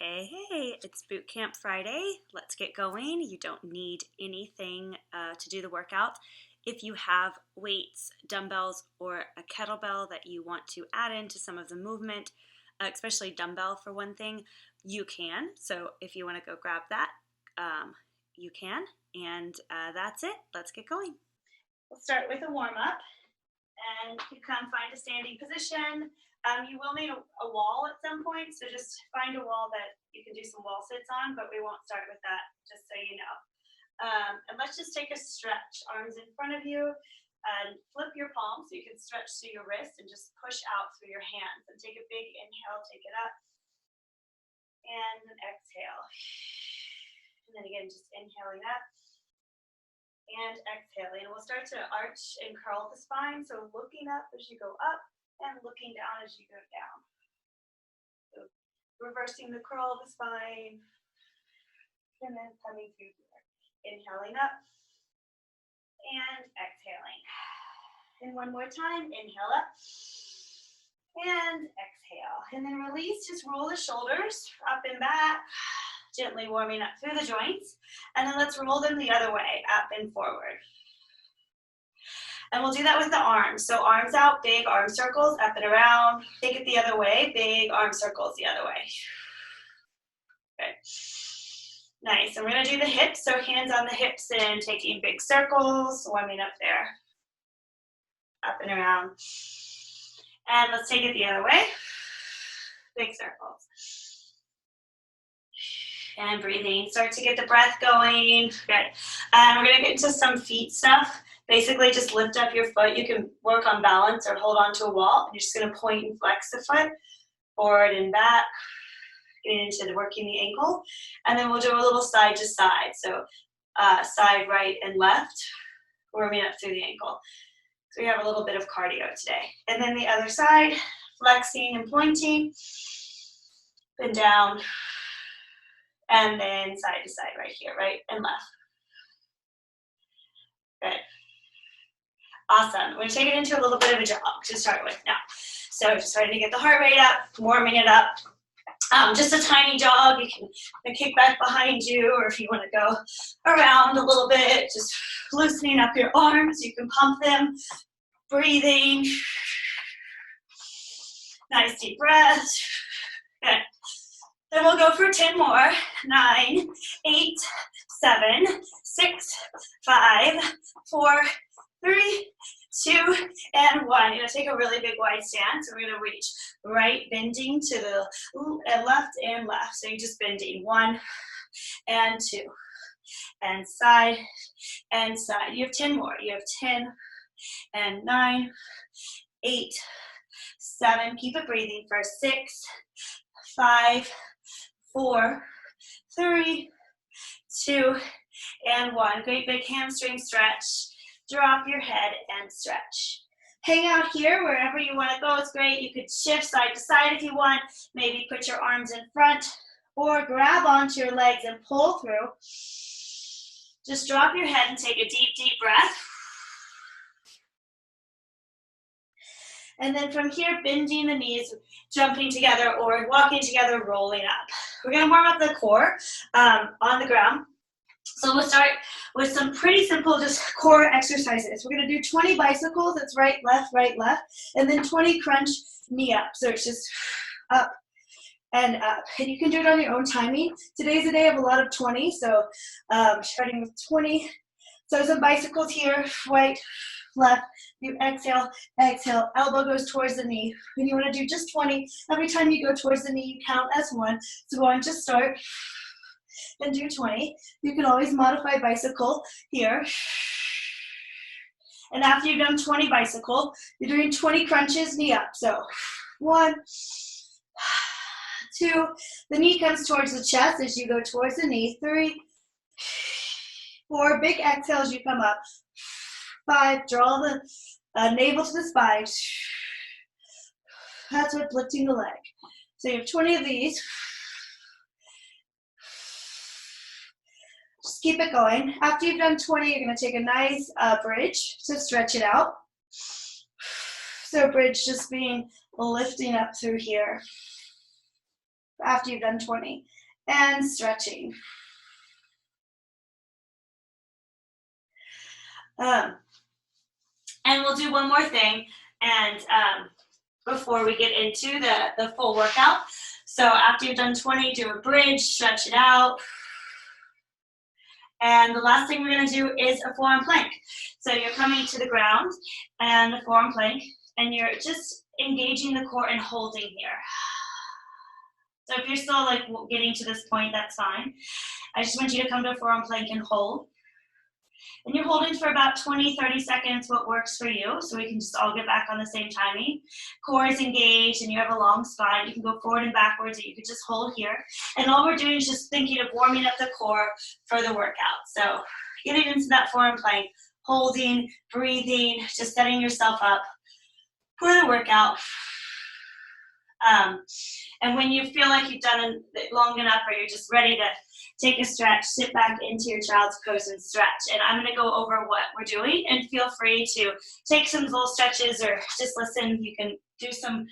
Hey, it's Boot Camp Friday. Let's get going. You don't need anything to do the workout. If you have weights, dumbbells, or a kettlebell that you want to add into some of the movement, especially dumbbell for one thing, you can. So if you want to go grab that, you can. And that's it. Let's get going. We'll start with a warm-up. And you come find a standing position. You will need a wall at some point, so just find a wall that you can do some wall sits on, but we won't start with that, just so you know. And let's just take a stretch. Arms in front of you, and flip your palms so you can stretch through your wrists and just push out through your hands. And take a big inhale, take it up, and then exhale. And then again, just inhaling up and exhaling. We'll start to arch and curl the spine, so looking up as you go up and looking down as you go down. So reversing the curl of the spine and then coming through here. Inhaling up and exhaling. And one more time, inhale up and exhale. And then release, just roll the shoulders up and back, gently warming up through the joints. And then let's roll them the other way, up and forward. And we'll do that with the arms. So arms out, big arm circles, up and around. Take it the other way, big arm circles the other way. Good. Nice. And we're going to do the hips. So hands on the hips and taking big circles, warming up there. Up and around. And let's take it the other way. Big circles. And breathing. Start to get the breath going. Good. And we're going to get into some feet stuff. Basically, just lift up your foot. You can work on balance or hold on to a wall. You're just going to point and flex the foot forward and back, getting into working the ankle. And then we'll do a little side to side. So side, right, and left, warming up through the ankle. So we have a little bit of cardio today. And then the other side, flexing and pointing, and down, and then side to side right here, right and left. Good. Awesome. We're going to take it into a little bit of a jog to start with now. So just starting to get the heart rate up, warming it up. Just a tiny jog. You can kick back behind you, or if you want to go around a little bit, just loosening up your arms. You can pump them, breathing. Nice deep breath. Good. Then we'll go for 10 more. 9, 8, 7, 6, 5, 4, 3, 2, and 1. You're going to take a really big wide stance. So we're going to reach right, bending to the left and left. So you're just bending 1 and 2, and side and side. You have 10 more. You have 10 and 9, 8, 7. Keep it breathing for 6, 5, 4, 3, 2, and 1. Great big hamstring stretch. Drop your head and stretch. Hang out here wherever you want to go. It's great. You could shift side to side if you want. Maybe put your arms in front or grab onto your legs and pull through. Just drop your head and take a deep, deep breath. And then from here, bending the knees, jumping together or walking together, rolling up. We're going to warm up the core on the ground. So we'll start with some pretty simple just core exercises. We're going to do 20 bicycles. That's right, left, and then 20 crunch knee up. So it's just up and up. And you can do it on your own timing. Today's a day of a lot of 20, so starting with 20. So some bicycles here, right, left. You exhale, exhale, elbow goes towards the knee. When you want to do just 20, every time you go towards the knee, you count as 1. So go on to start and do 20. You can always modify bicycle here. And after you've done 20 bicycle, you're doing 20 crunches, knee up. So 1, 2, the knee comes towards the chest as you go towards the knee. 3, 4, big exhale as you come up. 5, draw the navel to the spine. That's what's lifting the leg. So you have 20 of these. Just keep it going. After you've done 20, you're going to take a nice bridge to stretch it out. So bridge just being lifting up through here. after you've done 20. And stretching. And we'll do one more thing, and before we get into the full workout. So after you've done 20, do a bridge, stretch it out. And the last thing we're going to do is a forearm plank. So you're coming to the ground and the forearm plank, and you're just engaging the core and holding here. So if you're still like getting to this point, that's fine. I just want you to come to a forearm plank and hold. And you're holding for about 20, 30 seconds, what works for you, so we can just all get back on the same timing. Core is engaged and you have a long spine. You can go forward and backwards, or you could just hold here. And all we're doing is just thinking of warming up the core for the workout. So getting into that forearm plank, holding, breathing, just setting yourself up for the workout. And when you feel like you've done it long enough, or you're just ready to take a stretch, sit back into your child's pose and stretch. And I'm going to go over what we're doing, and feel free to take some little stretches or just listen. You can do some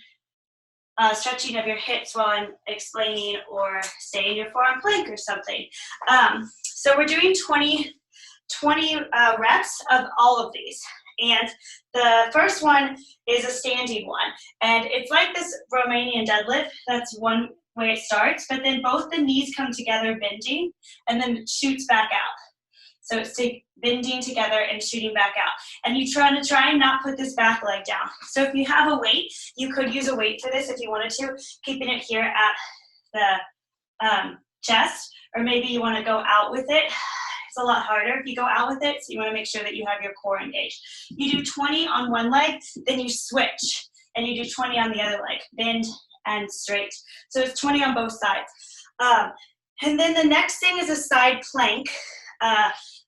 stretching of your hips while I'm explaining, or stay in your forearm plank or something. So we're doing 20 reps of all of these. And the first one is a standing one. And it's like this Romanian deadlift. That's one way it starts. But then both the knees come together, bending, and then shoots back out. So it's bending together and shooting back out. And you try and not put this back leg down. So if you have a weight, you could use a weight for this if you wanted to, keeping it here at the chest. Or maybe you want to go out with it. It's a lot harder if you go out with it, so you want to make sure that you have your core engaged. You do 20 on one leg, then you switch, and you do 20 on the other leg, bend and straight. So it's 20 on both sides. And then the next thing is a side plank.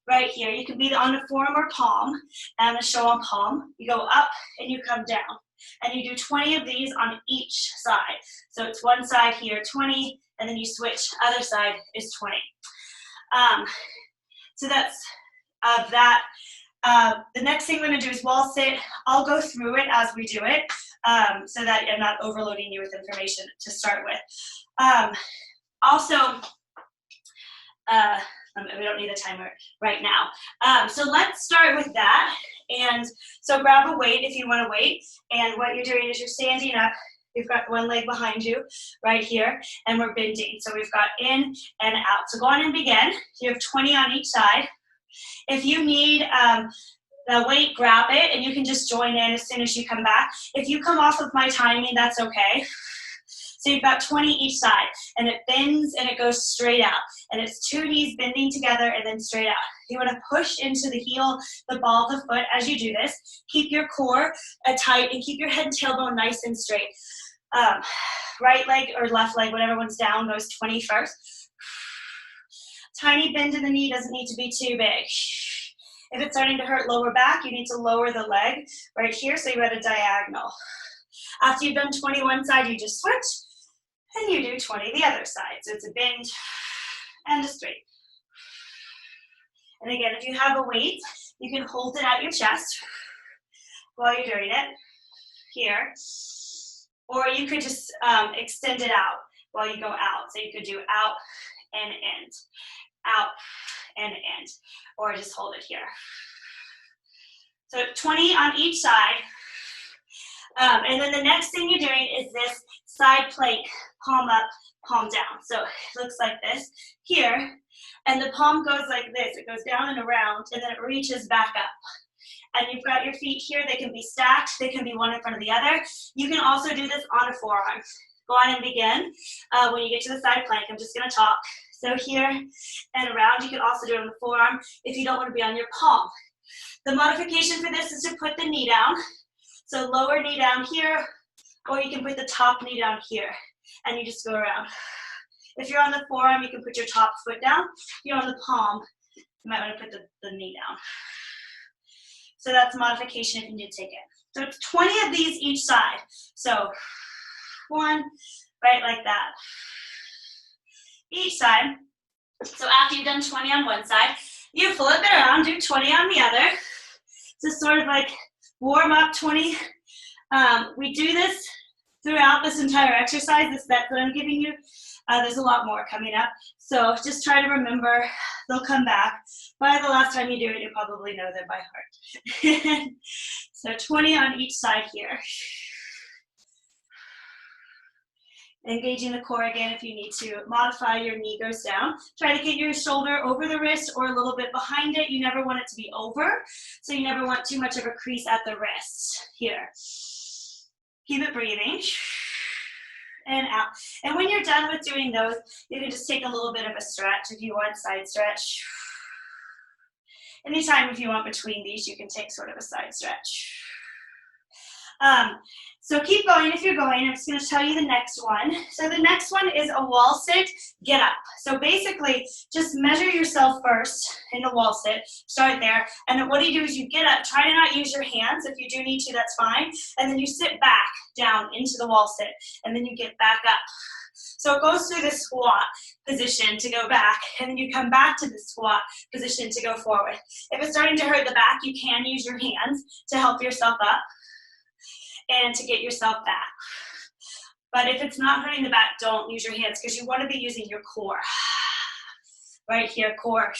Right here, you can be on the forearm or palm, and a show on palm. You go up and you come down, and you do 20 of these on each side. So it's one side here, 20, and then you switch, other side is 20. So that's that. The next thing we're going to do is wall sit. I'll go through it as we do it, so that I'm not overloading you with information to start with. Also, we don't need a timer right now. So let's start with that. And so grab a weight if you want a weight. And what you're doing is you're standing up. You've got one leg behind you right here, and we're bending. So we've got in and out. So go on and begin. You have 20 on each side. If you need the weight, grab it, and you can just join in as soon as you come back. If you come off of my timing, that's okay. So you've got 20 each side, and it bends and it goes straight out. And it's two knees bending together and then straight out. You want to push into the heel, the ball of the foot as you do this. Keep your core tight and keep your head and tailbone nice and straight. Right leg or left leg, whatever one's down, goes 20 first. Tiny bend in the knee, doesn't need to be too big. If it's starting to hurt lower back, you need to lower the leg right here, so you're at a diagonal. After you've done 20 one side, you just switch, and you do 20 the other side. So it's a bend and a straight. And again, if you have a weight, you can hold it at your chest while you're doing it here. Or you could just extend it out while you go out. So you could do out and end, out and end, or just hold it here. So 20 on each side. And then the next thing you're doing is this side plank, palm up, palm down. So it looks like this here, and the palm goes like this. It goes down and around, and then it reaches back up. And you've got your feet here. They can be stacked. They can be one in front of the other. You can also do this on a forearm. Go on and begin. When you get to the side plank, I'm just going to talk. So here and around, you can also do it on the forearm if you don't want to be on your palm. The modification for this is to put the knee down. So lower knee down here, or you can put the top knee down here, and you just go around. If you're on the forearm, you can put your top foot down. If you're on the palm, you might want to put the knee down. So that's modification if you need to take it. So it's 20 of these each side. So one, right like that. Each side. So after you've done 20 on one side, you flip it around, do 20 on the other. So sort of like warm up 20. We do this throughout this entire exercise, this set that I'm giving you. There's a lot more coming up. So just try to remember, they'll come back. By the last time you do it, you probably know them by heart. So 20 on each side here. Engaging the core again if you need to. Modify, your knee goes down. Try to get your shoulder over the wrist or a little bit behind it. You never want it to be over, so you never want too much of a crease at the wrist. Here. Keep it breathing. And out. And when you're done with doing those, you can just take a little bit of a stretch if you want, side stretch. Anytime if you want between these, you can take sort of a side stretch. So keep going if you're going. I'm just going to tell you the next one. So the next one is a wall sit, get up. So basically, just measure yourself first in the wall sit. Start there. And then what do you do is you get up. Try to not use your hands. If you do need to, that's fine. And then you sit back down into the wall sit. And then you get back up. So it goes through the squat position to go back, and then you come back to the squat position to go forward. If it's starting to hurt the back, you can use your hands to help yourself up and to get yourself back. But if it's not hurting the back, don't use your hands because you want to be using your core. Right here, core,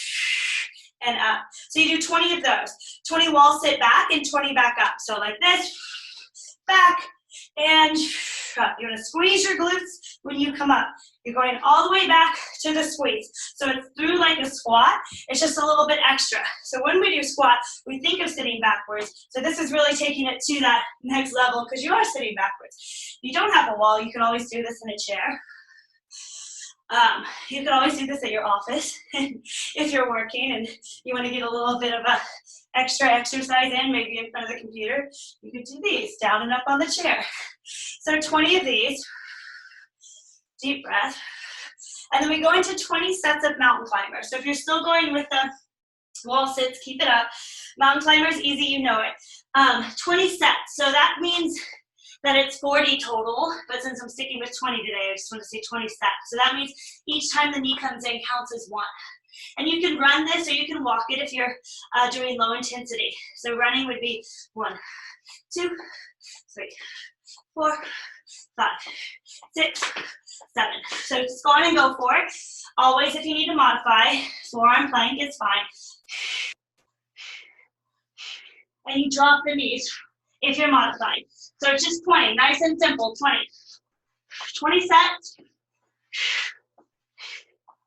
and up. So you do 20 of those. 20 wall sit back and 20 back up. So like this, back, and up. You're going to squeeze your glutes when you come up. You're going all the way back to the squeeze. So it's through like a squat. It's just a little bit extra. So when we do squat, we think of sitting backwards. So this is really taking it to that next level because you are sitting backwards. If you don't have a wall, you can always do this in a chair. You can always do this at your office if you're working and you want to get a little bit of a extra exercise in, maybe in front of the computer. You could do these, down and up on the chair. So 20 of these. Deep breath. And then we go into 20 sets of mountain climbers. So if you're still going with the wall sits, keep it up. Mountain climbers, easy, you know it. 20 sets. So that means that it's 40 total, but since I'm sticking with 20 today, I just want to say 20 sets. So that means each time the knee comes in counts as one. And you can run this or you can walk it if you're doing low intensity. So running would be 1, 2, 3, 4, 5, 6, 7. So just go on and go for it. Always, if you need to modify, forearm plank is fine. And you drop the knees if you're modifying. So it's just 20, nice and simple, 20. 20 sets.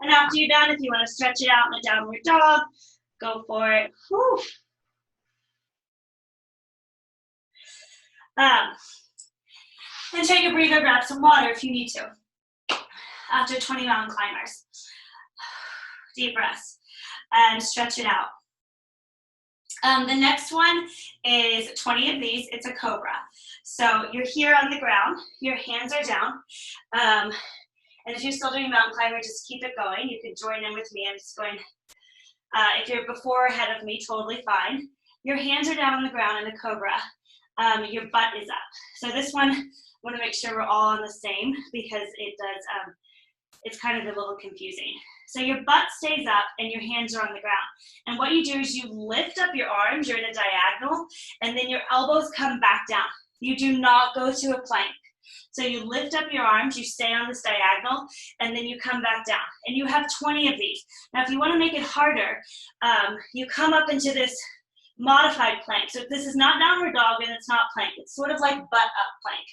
And after you're done, if you want to stretch it out in a downward dog, go for it. Whew. And take a breather, grab some water if you need to. After 20 mountain climbers. Deep breaths. And stretch it out. The next one is 20 of these. It's a cobra. So you're here on the ground. Your hands are down. And if you're still doing mountain climber, just keep it going. You can join in with me. I'm just going, if you're before or ahead of me, totally fine. Your hands are down on the ground in the cobra. Your butt is up. So this one, I want to make sure we're all on the same because it does, it's kind of a little confusing. So your butt stays up and your hands are on the ground. And what you do is you lift up your arms, you're in a diagonal, and then your elbows come back down. You do not go to a plank. So you lift up your arms, you stay on this diagonal, and then you come back down. And you have 20 of these. Now if you want to make it harder, you come up into this modified plank. So this is not downward dog and it's not plank. It's sort of like butt up plank.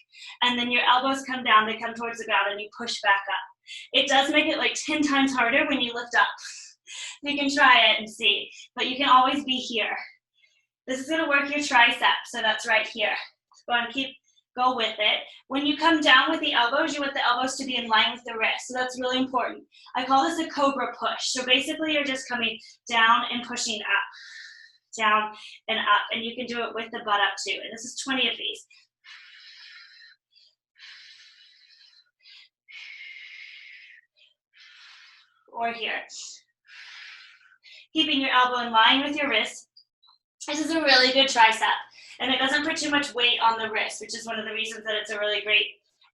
And then your elbows come down, they come towards the ground, and you push back up. It does make it like 10 times harder when you lift up. You can try it and see, but you can always be here. This is going to work your tricep, so that's right here. Go on, go with it. When you come down with the elbows, you want the elbows to be in line with the wrist, so that's really important. I call this a cobra push. So basically you're just coming down and pushing up, down and up, and you can do it with the butt up too. And this is 20 of these. Or here. Keeping your elbow in line with your wrist. This is a really good tricep, and it doesn't put too much weight on the wrist, which is one of the reasons that it's a really great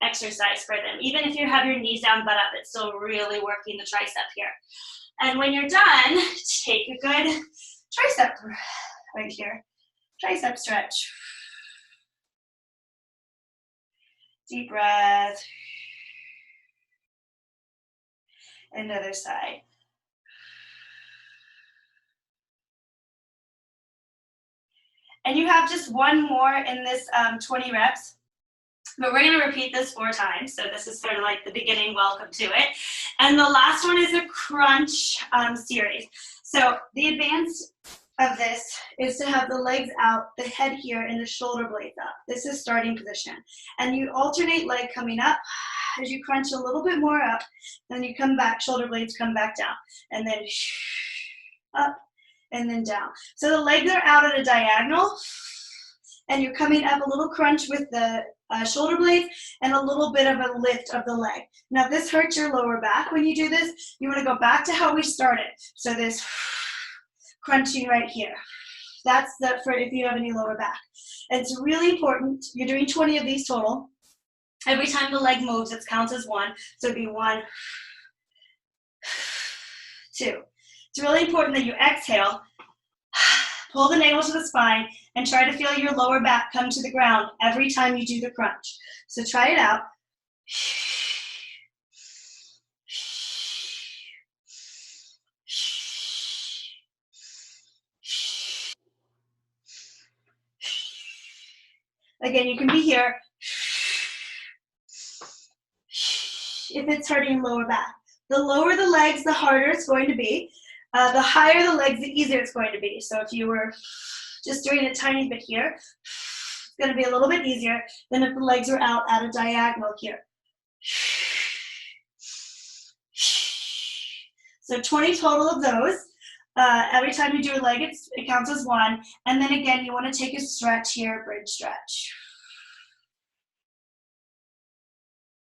exercise for them. Even if you have your knees down, butt up, it's still really working the tricep here. And when you're done, take a good tricep right here. Tricep stretch. Deep breath. Another side. And you have just one more in this 20 reps. But we're going to repeat this 4 times. So this is sort of like the beginning welcome to it. And the last one is a crunch series. So the advanced of this is to have the legs out, the head here, and the shoulder blades up. This is starting position. And you alternate leg coming up as you crunch a little bit more up. Then you come back, shoulder blades come back down. And then up and then down. So the legs are out at a diagonal. And you're coming up a little crunch with the shoulder blades and a little bit of a lift of the leg. Now, if this hurts your lower back when you do this, you want to go back to how we started. So this crunching right here. That's for if you have any lower back. And it's really important. You're doing 20 of these total. Every time the leg moves, it counts as 1. So it'd be 1, 2. It's really important that you exhale. Pull the navel to the spine and try to feel your lower back come to the ground every time you do the crunch. So try it out. Again, you can be here if it's hurting lower back. The lower the legs, the harder it's going to be. The higher the legs, the easier it's going to be. So if you were just doing a tiny bit here, it's going to be a little bit easier than if the legs are out at a diagonal here. So 20 total of those. Every time you do a leg, it counts as 1. And then again, you want to take a stretch here, bridge stretch.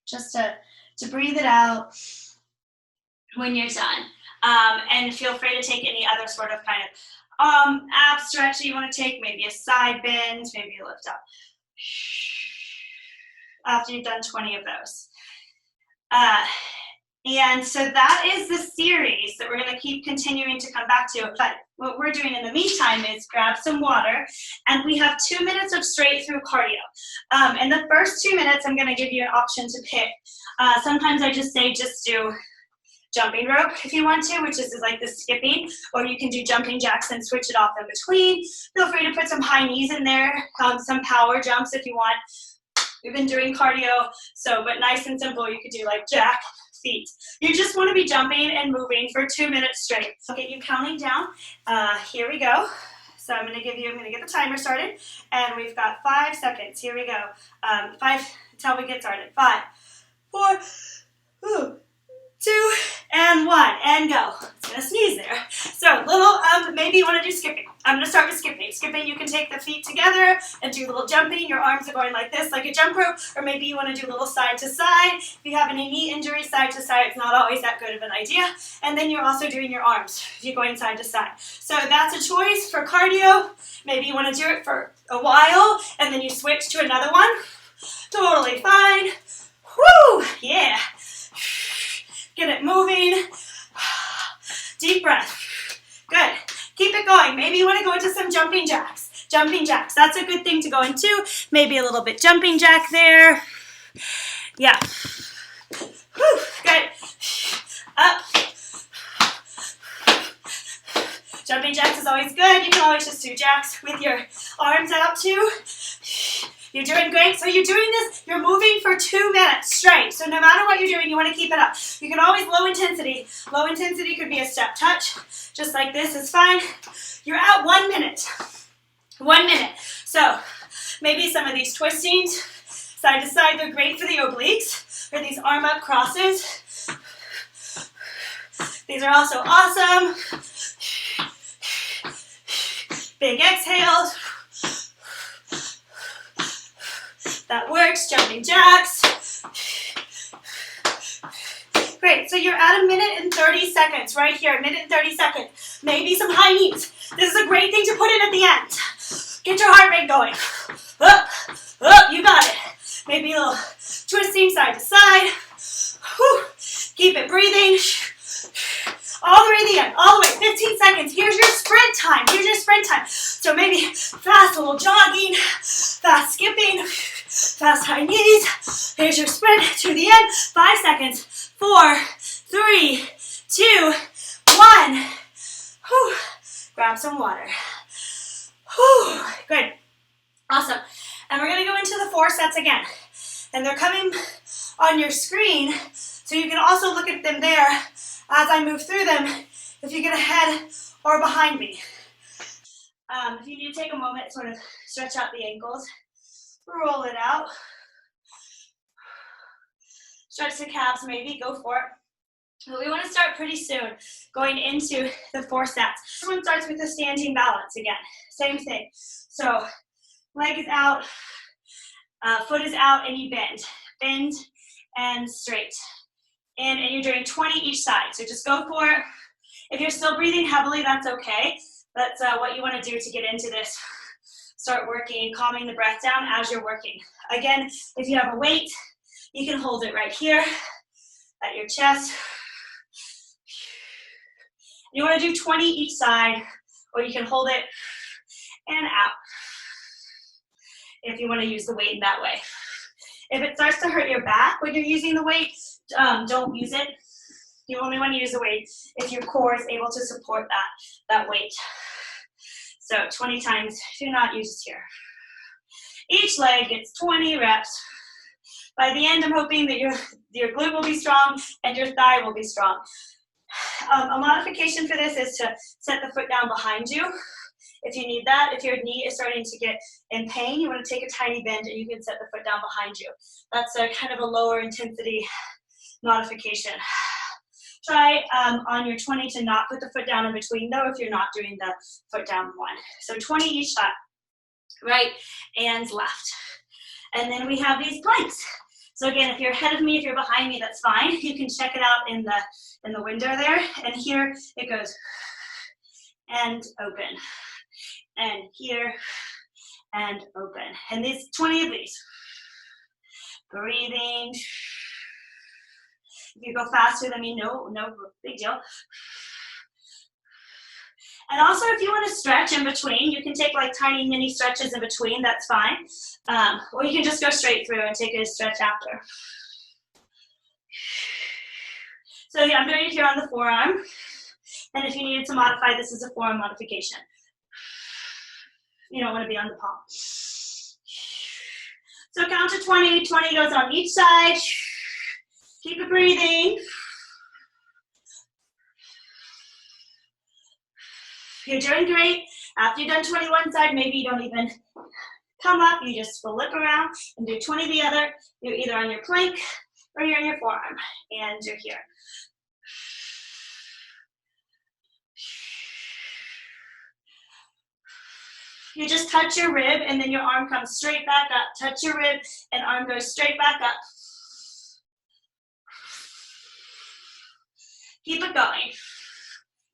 Just to breathe it out when you're done. And feel free to take any other sort of kind of ab stretch that you want to take, maybe a side bend, maybe a lift up. After you've done 20 of those. And so that is the series that we're going to keep continuing to come back to. But what we're doing in the meantime is grab some water, and we have 2 minutes of straight through cardio. In the first 2 minutes, I'm going to give you an option to pick. Sometimes I just say just do jumping rope if you want to, which is like the skipping, or you can do jumping jacks and switch it off in between. Feel free to put some high knees in there, some power jumps if you want. We've been doing cardio, but nice and simple. You could do like jack, feet. You just want to be jumping and moving for 2 minutes straight. I'll get you counting down. Here we go. So I'm going to get the timer started, and we've got 5 seconds. Here we go. 5 until we get started. 5, 4, 2, and 1, and go. I'm gonna sneeze there. So maybe you want to do skipping. I'm gonna start with skipping. Skipping, you can take the feet together and do a little jumping. Your arms are going like this, like a jump rope, or maybe you want to do a little side to side. If you have any knee injury, side to side, it's not always that good of an idea. And then you're also doing your arms if you're going side to side. So that's a choice for cardio. Maybe you want to do it for a while, and then you switch to another one. Totally fine. Woo! Yeah. Get it moving. Deep breath. Good. Keep it going. Maybe you want to go into some jumping jacks. Jumping jacks. That's a good thing to go into. Maybe a little bit jumping jack there. Yeah. Whew. Good. Up. Jumping jacks is always good. You can always just do jacks with your arms out too. You're doing great. So you're doing this, you're moving for 2 minutes straight. So no matter what you're doing, you want to keep it up. You can always low intensity. Low intensity could be a step touch. Just like this is fine. You're at 1 minute. 1 minute. So maybe some of these twistings, side to side, they're great for the obliques, or these arm up crosses. These are also awesome. Big exhales. That works. Jumping jacks. Great. So you're at 1 minute and 30 seconds right here. 1 minute and 30 seconds. Maybe some high knees. This is a great thing to put in at the end. Get your heart rate going. Up, up. You got it. Maybe a little twisting side to side. Whew. Keep it breathing. All the way to the end. All the way. 15 seconds. Here's your sprint time. Here's your sprint time. So maybe fast little jogging, fast skipping, fast high knees. Here's your sprint to the end. 5 seconds. 4, 3, 2, 1. Whew. Grab some water. Whew. Good. Awesome. And we're going to go into the 4 sets again. And they're coming on your screen, so you can also look at them there as I move through them if you get ahead or behind me. If you need to take a moment, sort of stretch out the ankles, roll it out. Stretch the calves maybe, go for it. But we want to start pretty soon, going into the 4 sets. This one starts with the standing balance again. Same thing. So leg is out, foot is out, and you bend. Bend and straight. And you're doing 20 each side. So just go for it. If you're still breathing heavily, that's okay. That's what you want to do to get into this. Start working, calming the breath down as you're working. Again, if you have a weight, you can hold it right here at your chest. You want to do 20 each side, or you can hold it and out if you want to use the weight in that way. If it starts to hurt your back when you're using the weight, don't use it. You only want to use the weight if your core is able to support that weight. So 20 times, do not use it here. Each leg gets 20 reps. By the end, I'm hoping that your glute will be strong and your thigh will be strong. A modification for this is to set the foot down behind you if you need that. If your knee is starting to get in pain, you want to take a tiny bend and you can set the foot down behind you. That's a kind of a lower intensity modification. Try on your 20 to not put the foot down in between though if you're not doing the foot down one. So 20 each side, right and left. And then we have these planks. So again, if you're ahead of me, if you're behind me, that's fine. You can check it out in the window there. And here it goes and open. And here and open. And these 20 of these. Breathing. If you go faster than me, no big deal. And also if you want to stretch in between, you can take like tiny mini stretches in between, that's fine. Or you can just go straight through and take a stretch after. So yeah, I'm doing it here on the forearm. And if you needed to modify, this is a forearm modification. You don't want to be on the palm. So count to 20, 20 goes on each side. Keep it breathing. You're doing great. After you've done 20 one side, maybe you don't even come up. You just flip around and do 20 the other. You're either on your plank or you're on your forearm. And you're here. You just touch your rib and then your arm comes straight back up. Touch your rib and arm goes straight back up. Keep it going.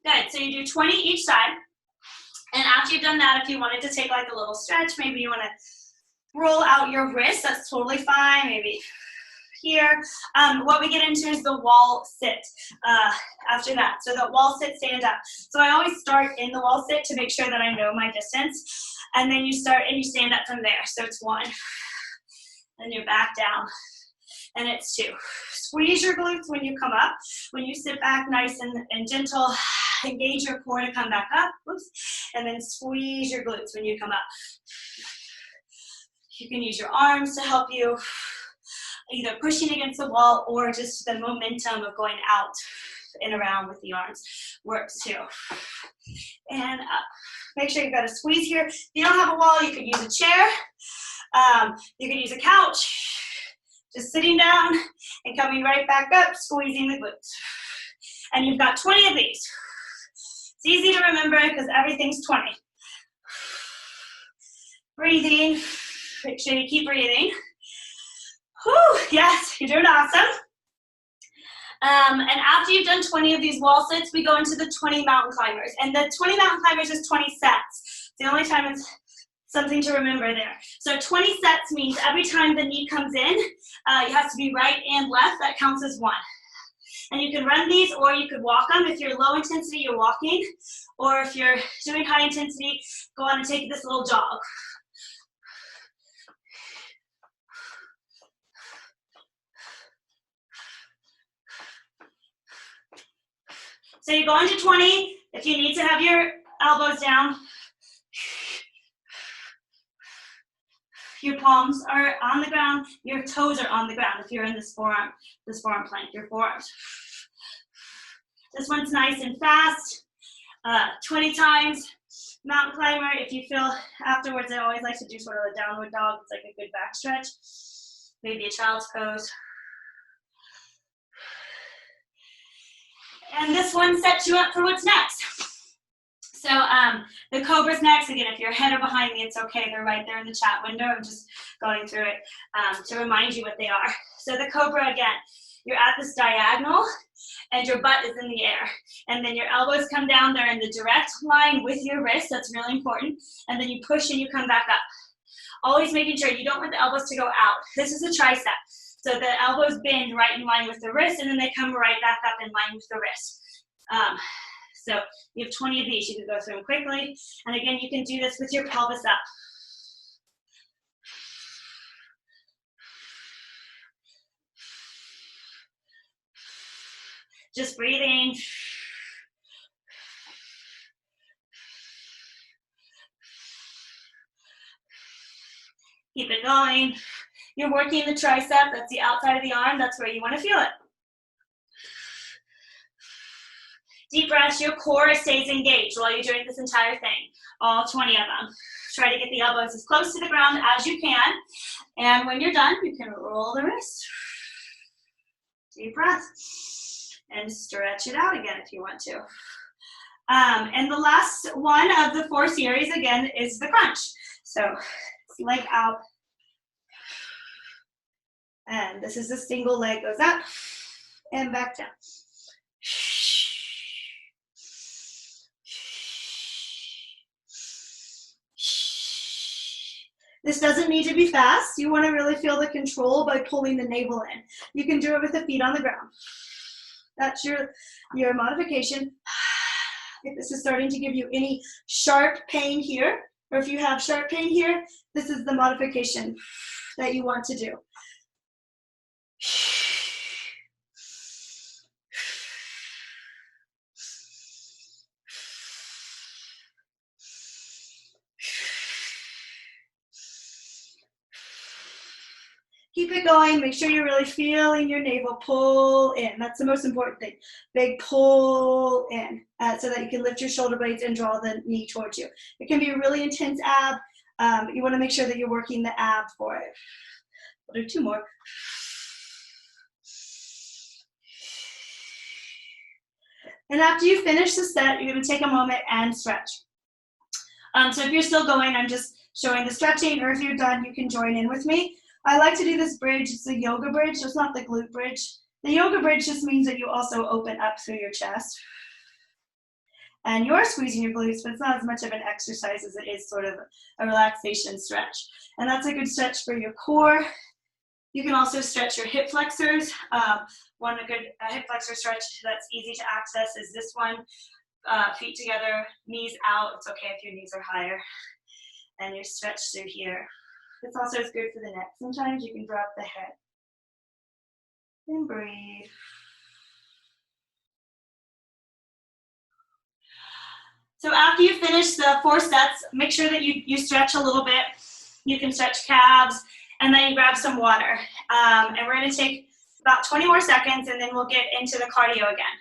Good, so you do 20 each side. And after you've done that, if you wanted to take like a little stretch, maybe you want to roll out your wrist, that's totally fine, maybe here. What we get into is the wall sit after that. So the wall sit, stand up. So I always start in the wall sit to make sure that I know my distance. And then you start and you stand up from there. So it's 1, and you're back down. And it's 2. Squeeze your glutes when you come up. When you sit back nice and gentle, engage your core to come back up. Oops. And then squeeze your glutes when you come up. You can use your arms to help you, either pushing against the wall or just the momentum of going out and around with the arms works too. And up. Make sure you've got a squeeze here. If you don't have a wall, you could use a chair. You could use a couch. Just sitting down and coming right back up, squeezing the glutes. And you've got 20 of these. It's easy to remember because everything's 20. Breathing. Make sure you keep breathing. Whew, yes, you're doing awesome. And after you've done 20 of these wall sits, we go into the 20 mountain climbers. And the 20 mountain climbers is 20 sets. It's the only time it's something to remember there. So 20 sets means every time the knee comes in, it has to be right and left. That counts as 1. And you can run these or you could walk them. If you're low intensity, you're walking. Or if you're doing high intensity, go on and take this little jog. So you go into 20. If you need to have your elbows down, your palms are on the ground, your toes are on the ground. If you're in this forearm plank, your forearms. This one's nice and fast. 20 times. Mountain climber, if you feel afterwards, I always like to do sort of a downward dog. It's like a good back stretch. Maybe a child's pose. And this one sets you up for what's next. So the Cobra's next. Again, if you're ahead or behind me, it's okay. They're right there in the chat window. I'm just going through it to remind you what they are. So the Cobra, again, you're at this diagonal and your butt is in the air. And then your elbows come down. They're in the direct line with your wrist. That's really important. And then you push and you come back up. Always making sure you don't want the elbows to go out. This is a tricep. So the elbows bend right in line with the wrist, and then they come right back up in line with the wrist. So you have 20 of these. You can go through them quickly. And again, you can do this with your pelvis up. Just breathing. Keep it going. You're working the tricep. That's the outside of the arm. That's where you want to feel it. Deep breaths. Your core stays engaged while you're doing this entire thing. All 20 of them. Try to get the elbows as close to the ground as you can. And when you're done, you can roll the wrist. Deep breath. And stretch it out again if you want to. And the last one of the 4 series, again, is the crunch. So leg out. And this is a single leg goes up and back down. This doesn't need to be fast. You want to really feel the control by pulling the navel in. You can do it with the feet on the ground. That's your modification. If this is starting to give you any sharp pain here, or if you have sharp pain here, this is the modification that you want to do. Keep it going. Make sure you're really feeling your navel pull in. That's the most important thing. Big pull in so that you can lift your shoulder blades and draw the knee towards you. It can be a really intense ab. You want to make sure that you're working the ab for it. We'll do 2 more. And after you finish the set, you're going to take a moment and stretch. So if you're still going, I'm just showing the stretching, or if you're done, you can join in with me. I like to do this bridge. It's a yoga bridge, so it's not the glute bridge. The yoga bridge just means that you also open up through your chest. And you're squeezing your glutes, but it's not as much of an exercise as it is sort of a relaxation stretch. And that's a good stretch for your core. You can also stretch your hip flexors. One good hip flexor stretch that's easy to access is this one. Feet together, knees out. It's okay if your knees are higher. And you stretch through here. This also is good for the neck. Sometimes you can drop the head. And breathe. So after you finish the 4 sets, make sure that you stretch a little bit. You can stretch calves, and then you grab some water. And we're going to take about 20 more seconds, and then we'll get into the cardio again.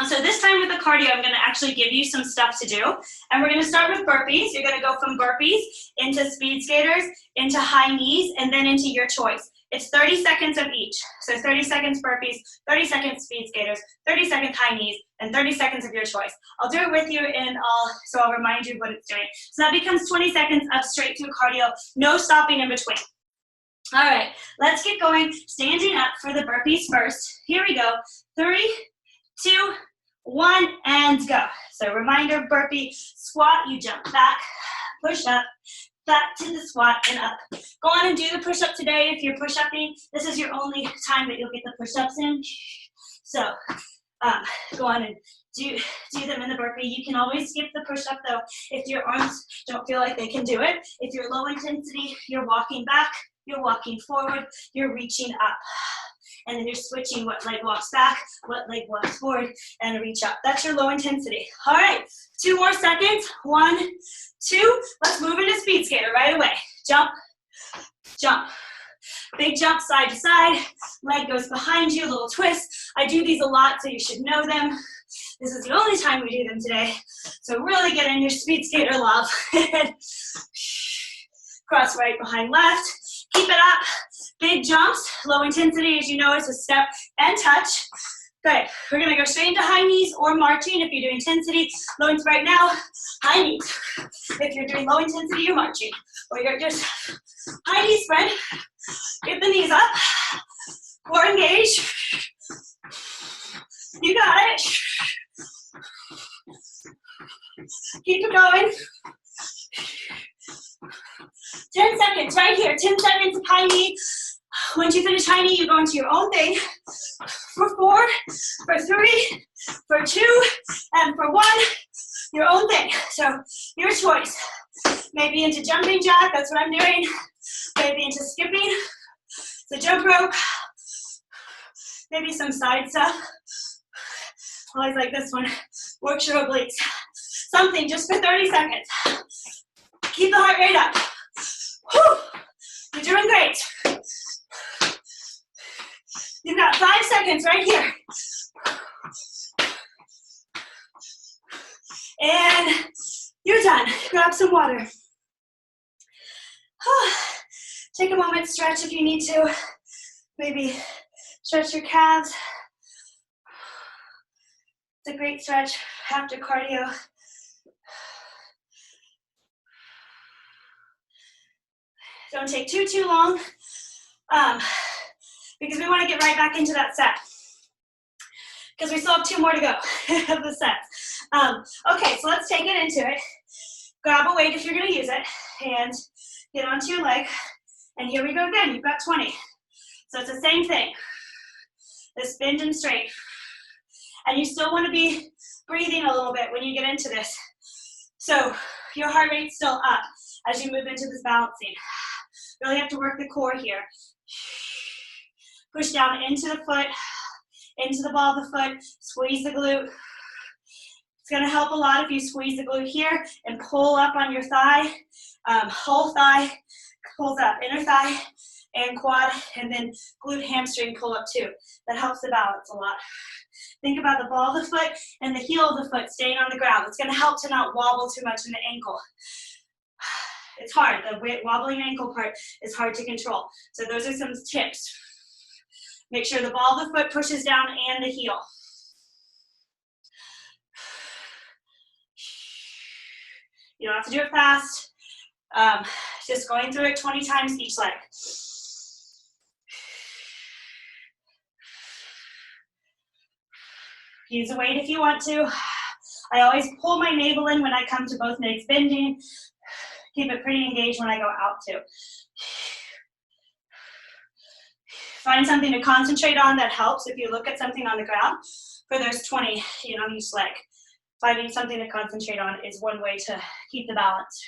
So this time with the cardio, I'm going to actually give you some stuff to do. And we're going to start with burpees. You're going to go from burpees into speed skaters, into high knees, and then into your choice. It's 30 seconds of each. So 30 seconds burpees, 30 seconds speed skaters, 30 seconds high knees, and 30 seconds of your choice. I'll do it with you, and I'll remind you what it's doing. So that becomes 20 seconds of straight through cardio, no stopping in between. All right, let's get going. Standing up for the burpees first. Here we go. 3, 2, 1, and go. So reminder, burpee, squat, you jump back, push up, back to the squat and up. Go on and do the push-up today. If you're push-upping, this is your only time that you'll get the push-ups in. So go on and do them in the burpee. You can always skip the push-up though if your arms don't feel like they can do it. If you're low intensity, you're walking back, you're walking forward, you're reaching up. and then you're switching what leg walks back, what leg walks forward, and reach up. That's your low intensity. All right, 2 more seconds. 1, 2. Let's move into speed skater right away. Jump, jump. Big jump side to side. Leg goes behind you, little twist. I do these a lot, so you should know them. This is the only time we do them today. So really get in your speed skater love. Cross right behind left. Keep it up. Big jumps. Low intensity, as you know, is a step and touch. Good. We're going to go straight into high knees or marching if you're doing intensity. Low intensity right now, high knees. If you're doing low intensity, you're marching. Or you're just high knee spread. Get the knees up. Core engage. You got it. Keep it going. 10 seconds right here. 10 seconds of high knee. Once you finish high knee, you go into your own thing. For 4, for 3, for 2, and for 1, your own thing. So your choice. Maybe into jumping jack, that's what I'm doing. Maybe into skipping, the jump rope. Maybe some side stuff. I always like this one. Works your obliques. Something just for 30 seconds. Keep the heart rate up. Whew. You're doing great. You've got 5 seconds right here. And you're done. Grab some water. Take a moment, stretch if you need to. Maybe stretch your calves. It's a great stretch after cardio. Don't take too long because we want to get right back into that set because we still have 2 more to go of the sets. Okay, so let's take it into it. Grab a weight if you're going to use it and get onto your leg. And here we go again. You've got 20. So it's the same thing. This bend and straight. And you still want to be breathing a little bit when you get into this. So your heart rate's still up as you move into this balancing. Really have to work the core here. Push down into the foot, into the ball of the foot, squeeze the glute. It's gonna help a lot if you squeeze the glute here and pull up on your thigh. Whole thigh pulls up, inner thigh and quad, and then glute hamstring pull up too. That helps the balance a lot. Think about the ball of the foot and the heel of the foot staying on the ground. It's gonna help to not wobble too much in the ankle. It's hard, the wobbling ankle part is hard to control. So those are some tips. Make sure the ball of the foot pushes down and the heel. You don't have to do it fast. Just going through it 20 times each leg. Use a weight if you want to. I always pull my navel in when I come to both legs bending. Keep it pretty engaged when I go out too. Find something to concentrate on that helps if you look at something on the ground. For those 20 on each leg. Finding something to concentrate on is one way to keep the balance.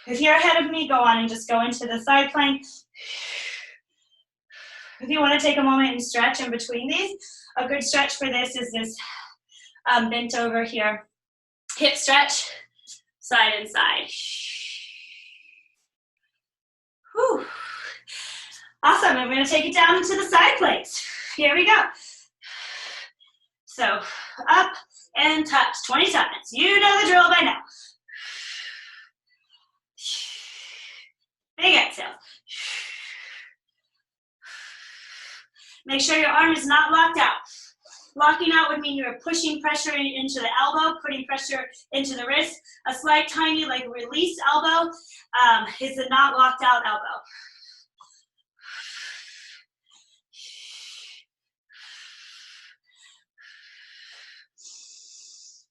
If you're ahead of me, go on and just go into the side plank. If you want to take a moment and stretch in between these, a good stretch for this is this bent over here. Hip stretch, side and side. Whew. Awesome, I'm going to take it down into the side planks. Here we go. So, up and touch, 20 times. You know the drill by now. Big exhale. Make sure your arm is not locked out. Locking out would mean you're pushing pressure into the elbow, putting pressure into the wrist. A slight tiny like released elbow is a not locked out elbow.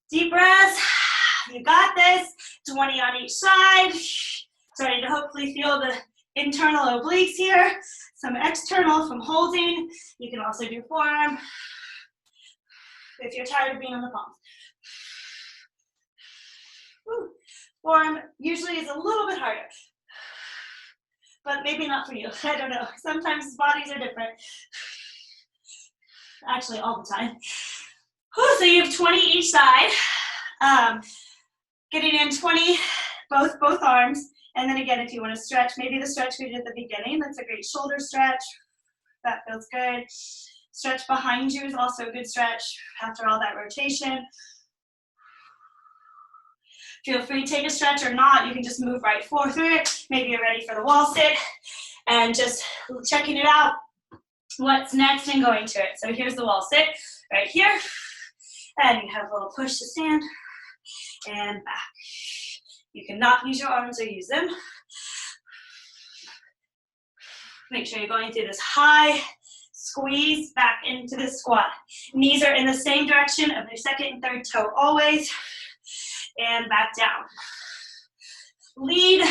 Deep breaths. You got this. 20 on each side. Starting to hopefully feel the internal obliques here. Some external from holding. You can also do forearm if you're tired of being on the palms. Woo. Forearm usually is a little bit harder, but maybe not for you. I don't know. Sometimes bodies are different. Actually, all the time. So you have 20 each side. Getting in 20, both arms. And then again, if you want to stretch, maybe the stretch we did at the beginning, that's a great shoulder stretch. That feels good. Stretch behind you is also a good stretch after all that rotation. Feel free to take a stretch or not. You can just move right forward through it. Maybe you're ready for the wall sit and just checking it out. What's next and going to it. So here's the wall sit right here. And you have a little push to stand and back. You cannot use your arms or use them. Make sure you're going through this high squeeze back into the squat. Knees are in the same direction of your second and third toe always. And back down. Lead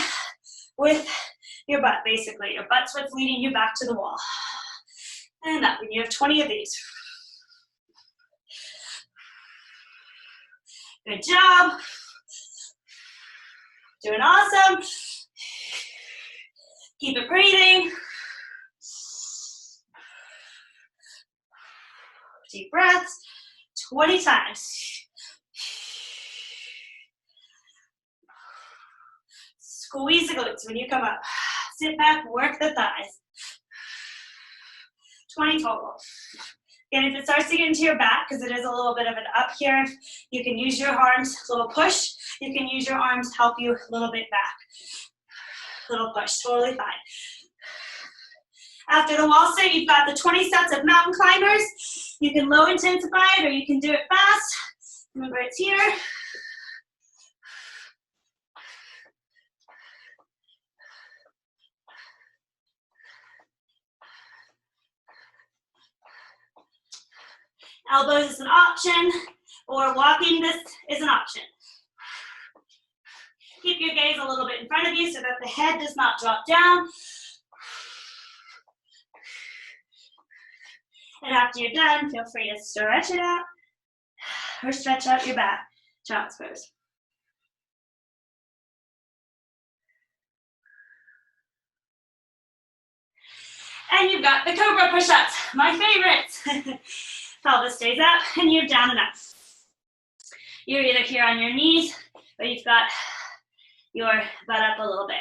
with your butt, basically. Your butt's what's leading you back to the wall. And up, and you have 20 of these. Good job. Doing awesome. Keep it breathing. Deep breaths. 20 times. Squeeze the glutes when you come up. Sit back, work the thighs. 20 total. And if it starts to get into your back, because it is a little bit of an up here, you can use your arms, a little push. You can use your arms to help you a little bit back. Little push, totally fine. After the wall sit, you've got the 20 sets of mountain climbers. You can low intensify it or you can do it fast. Remember, it's here. Elbows is an option, or walking this is an option. Keep your gaze a little bit in front of you so that the head does not drop down. And after you're done, feel free to stretch it out or stretch out your back. Child's pose. And you've got the cobra push-ups, my favorite. Pelvis stays up and you're down and up. You're either here on your knees or you've got your butt up a little bit.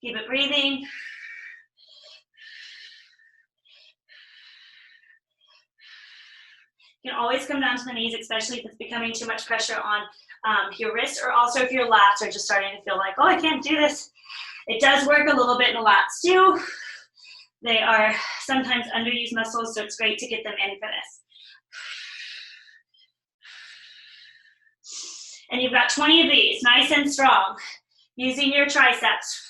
Keep it breathing. You can always come down to the knees, especially if it's becoming too much pressure on your wrist, or also if your lats are just starting to feel like, oh, I can't do this. It does work a little bit in the lats too. They are sometimes underused muscles, so it's great to get them in for this. And you've got 20 of these, nice and strong, using your triceps.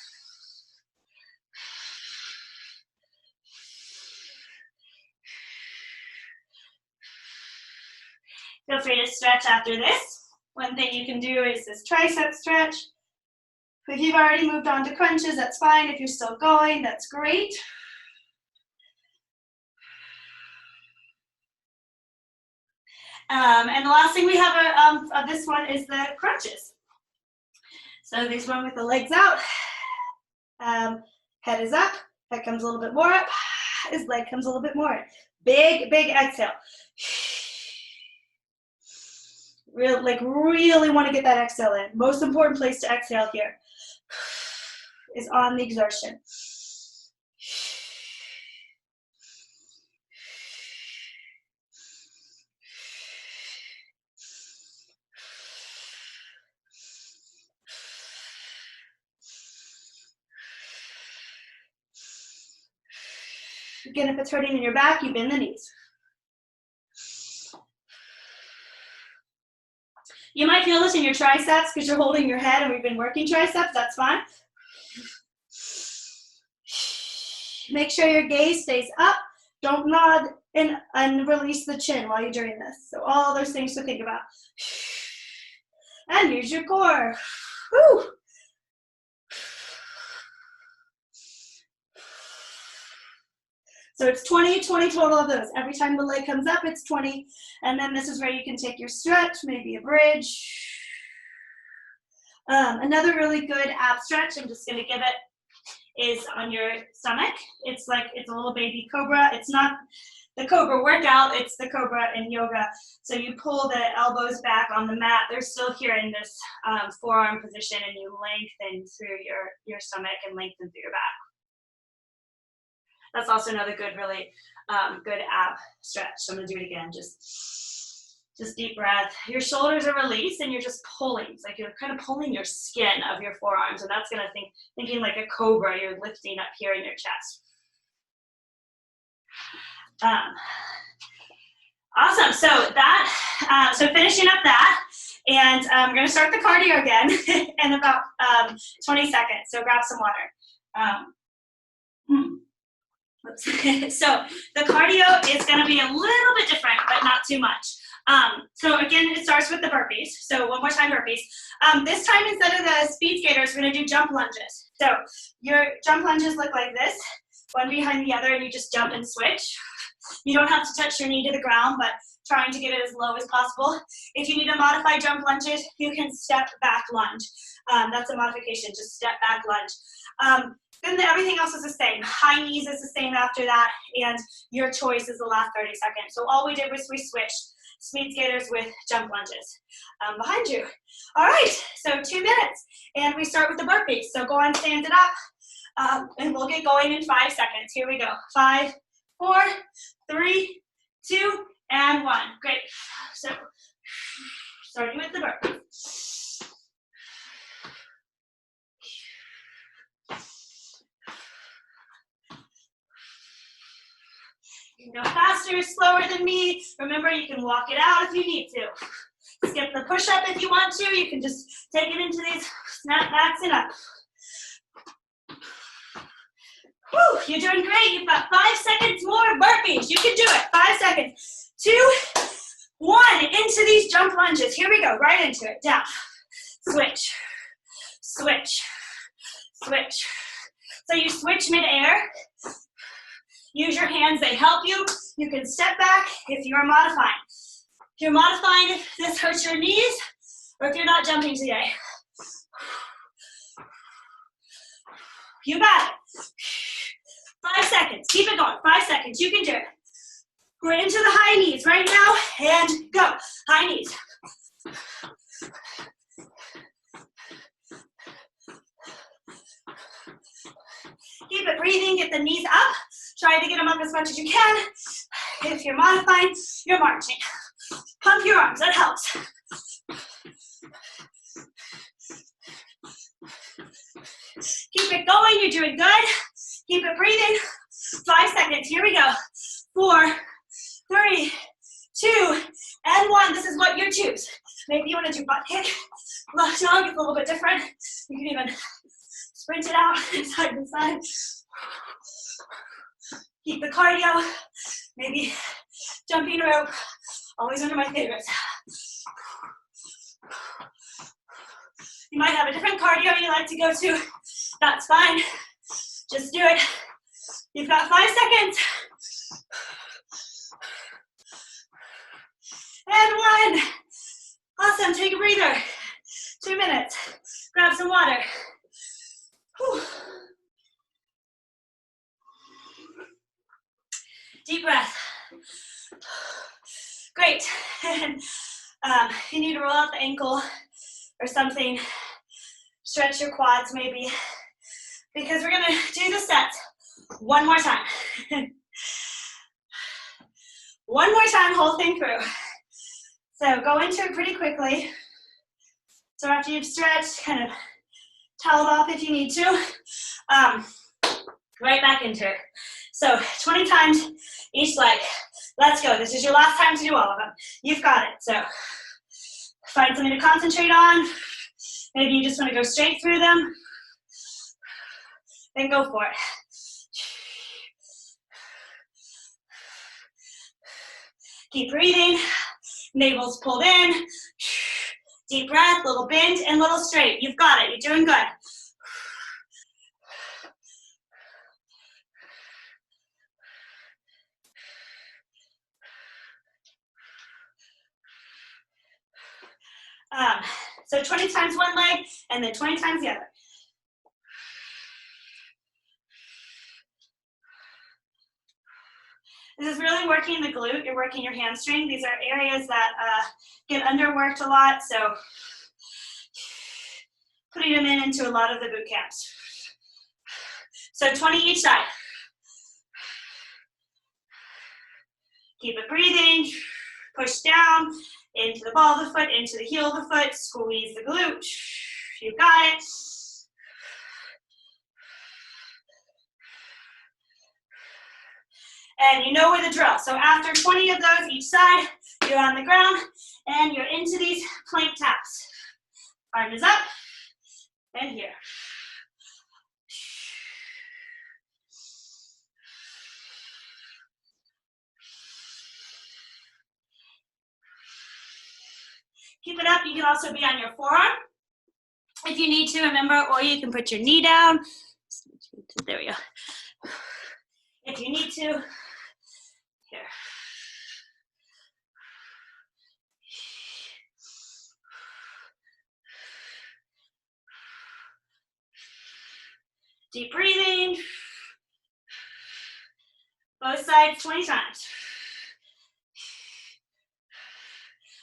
Feel free to stretch after this. One thing you can do is this tricep stretch. If you've already moved on to crunches, that's fine. If you're still going, that's great. And the last thing we have of this one is the crunches. So this one with the legs out, head is up, head comes a little bit more up, his leg comes a little bit more in. Big, big exhale. Really want to get that exhale in. Most important place to exhale here is on the exertion. Again, if it's hurting in your back, you bend the knees. You might feel this in your triceps because you're holding your head and we've been working triceps, that's fine. Make sure your gaze stays up. Don't nod and release the chin while you're doing this. So all those things to think about. And use your core. Woo. So it's 20 total of those. Every time the leg comes up, it's 20. And then this is where you can take your stretch, maybe a bridge. Another really good ab stretch, I'm just gonna give it, is on your stomach. It's like, it's a little baby cobra. It's not the cobra workout, it's the cobra in yoga. So you pull the elbows back on the mat. They're still here in this forearm position, and you lengthen through your stomach and lengthen through your back. That's also another good, really good ab stretch. So I'm gonna do it again. Just deep breath. Your shoulders are released and you're just pulling. It's like you're kind of pulling your skin of your forearms, and that's gonna thinking like a cobra. You're lifting up here in your chest. Awesome. So that, so finishing up that, and we're gonna start the cardio again in about 20 seconds. So grab some water. So the cardio is going to be a little bit different, but not too much. So again, it starts with the burpees. So one more time, burpees. This time, instead of the speed skaters, we're going to do jump lunges. So your jump lunges look like this, one behind the other, and you just jump and switch. You don't have to touch your knee to the ground, but trying to get it as low as possible. If you need to modify jump lunges, you can step back lunge. That's a modification, just step back lunge. Then everything else is the same. High knees is the same after that, and your choice is the last 30 seconds. So all we did was we switched speed skaters with jump lunges behind you. All right, so 2 minutes, and we start with the burpees. So go on, stand it up, and we'll get going in 5 seconds. Here we go. 5, 4, 3, 2, and 1. Great. So starting with the burpees. You can go faster, slower than me. Remember, you can walk it out if you need to. Skip the push-up if you want to. You can just take it into these snapbacks and up. Whew, you're doing great. You've got 5 seconds more burpees. You can do it. 5 seconds. 2, 1. Into these jump lunges. Here we go. Right into it. Down. Switch. Switch. Switch. So you switch mid-air. Use your hands, they help you. You can step back if you are modifying. If you're modifying, if this hurts your knees, or if you're not jumping today. You got it. 5 seconds, keep it going, 5 seconds, you can do it. We're into the high knees right now, and go. High knees. Keep it breathing, get the knees up. Try to get them up as much as you can. If you're modifying, you're marching. Pump your arms, that helps. Keep it going, you're doing good. Keep it breathing. 5 seconds, here we go. 4, 3, 2, and 1. This is what you choose. Maybe you want to do butt kick, left dog, it's a little bit different. You can even sprint it out side to side. Keep the cardio, maybe jumping rope, always one of my favorites. You might have a different cardio you like to go to, that's fine. Just do it. You've got 5 seconds. And 1. Awesome, take a breather. 2 minutes. Grab some water. Whew. Deep breath. Great. And if you need to roll out the ankle or something, stretch your quads maybe, because we're gonna do the sets one more time. One more time, whole thing through. So go into it pretty quickly. So after you've stretched, kind of towel off if you need to. Right back into it. So 20 times each leg. Let's go. This is your last time to do all of them. You've got it. So find something to concentrate on. Maybe you just want to go straight through them. Then go for it. Keep breathing. Navel's pulled in. Deep breath, little bend and little straight. You've got it. You're doing good. So 20 times one leg, and then 20 times the other. This is really working the glute, you're working your hamstring. These are areas that get underworked a lot, so putting them into a lot of the boot camps. So 20 each side. Keep it breathing, push down into the ball of the foot, into the heel of the foot, squeeze the glute. You got it. And you know where the drill. So after 20 of those each side, you're on the ground and you're into these plank taps. Arm is up and here. Keep it up. You can also be on your forearm if you need to, remember, or you can put your knee down. There we go. If you need to, here. Deep breathing. Both sides 20 times.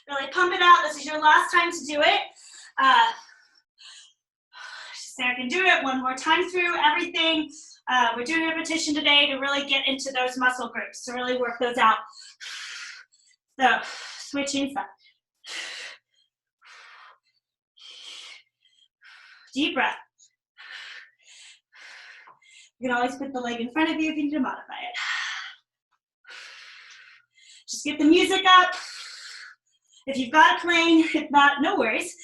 Really pump it out. This is your last time to do it. Sarah can do it one more time through everything. We're doing repetition today to really get into those muscle groups, to really work those out. So, switching side. Deep breath. You can always put the leg in front of you if you need to modify it. Just get the music up. If you've got it playing, if not, no worries.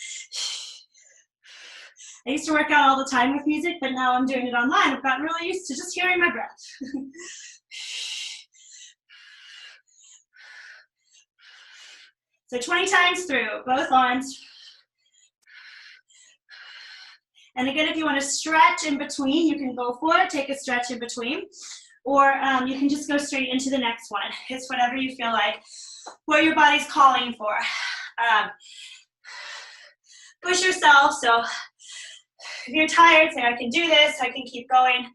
I used to work out all the time with music, but now I'm doing it online. I've gotten really used to just hearing my breath. So 20 times through, both arms. And again, if you want to stretch in between, you can go for it, take a stretch in between, or you can just go straight into the next one. It's whatever you feel like, what your body's calling for. Push yourself, so if you're tired, say, I can do this, I can keep going.